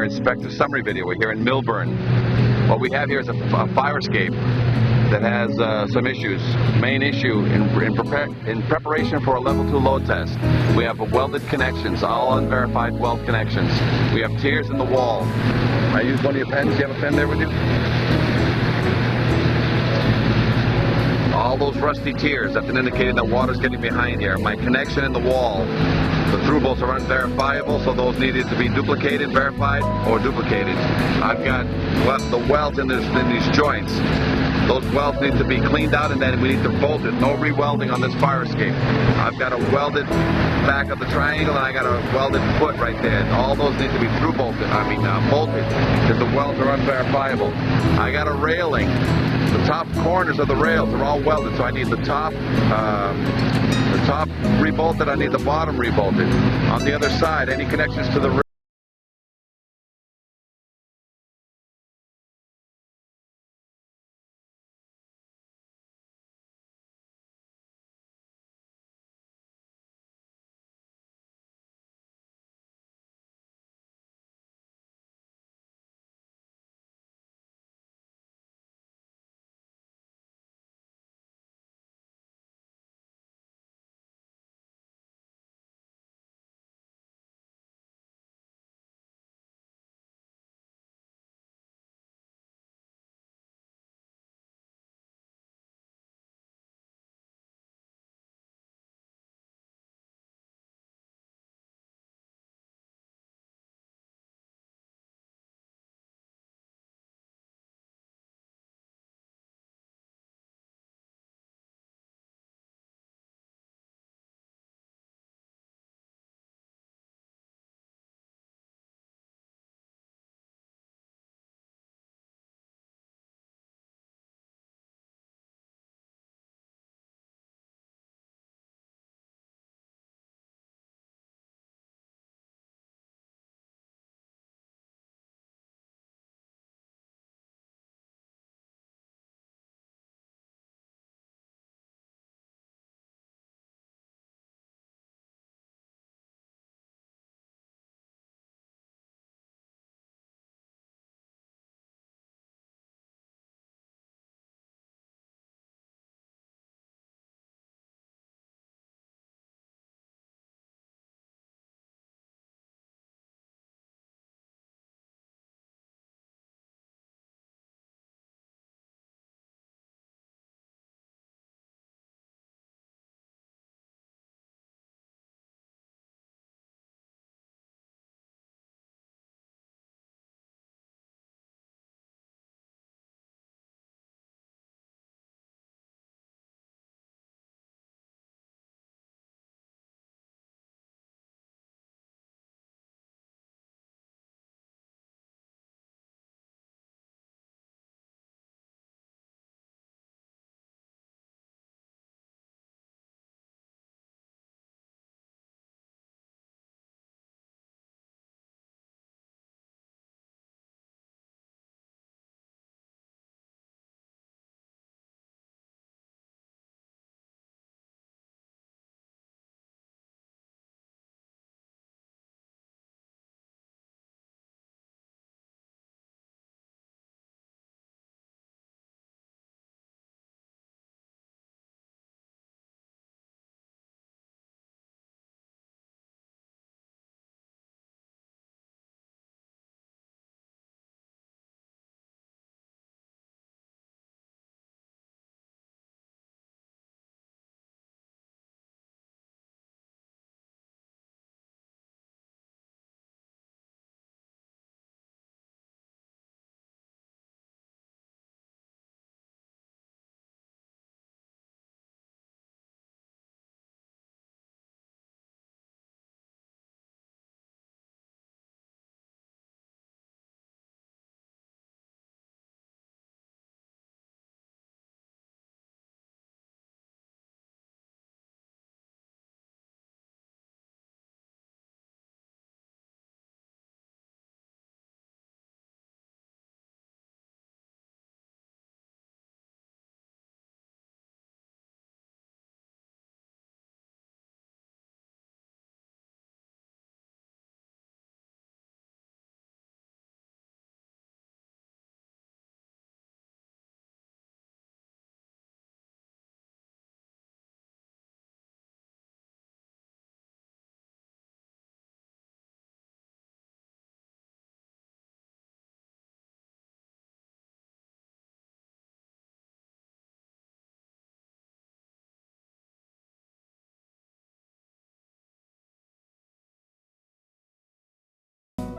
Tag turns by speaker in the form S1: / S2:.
S1: Inspector summary video. We're here in Millburn. What we have here is a fire escape that has some issues. Main issue in preparation for a level 2 load test. We have welded connections, all unverified weld connections. We have tears in the wall. I use one of your pens. Do you have a pen there with you? All those rusty tears, that's an indicator that water's getting behind here. My connection in the wall, the through bolts are unverifiable, so those needed to be duplicated, verified, or duplicated. I've got the welds in these joints. Those welds need to be cleaned out, and then we need to bolt it. No re-welding on this fire escape. I've got a welded back of the triangle, and I got a welded foot right there. All those need to be through bolted. Bolted, because the welds are unverifiable. I got a railing. The top corners of the rails are all welded, so I need the top rebolted. I need the bottom rebolted. On the other side, any connections to the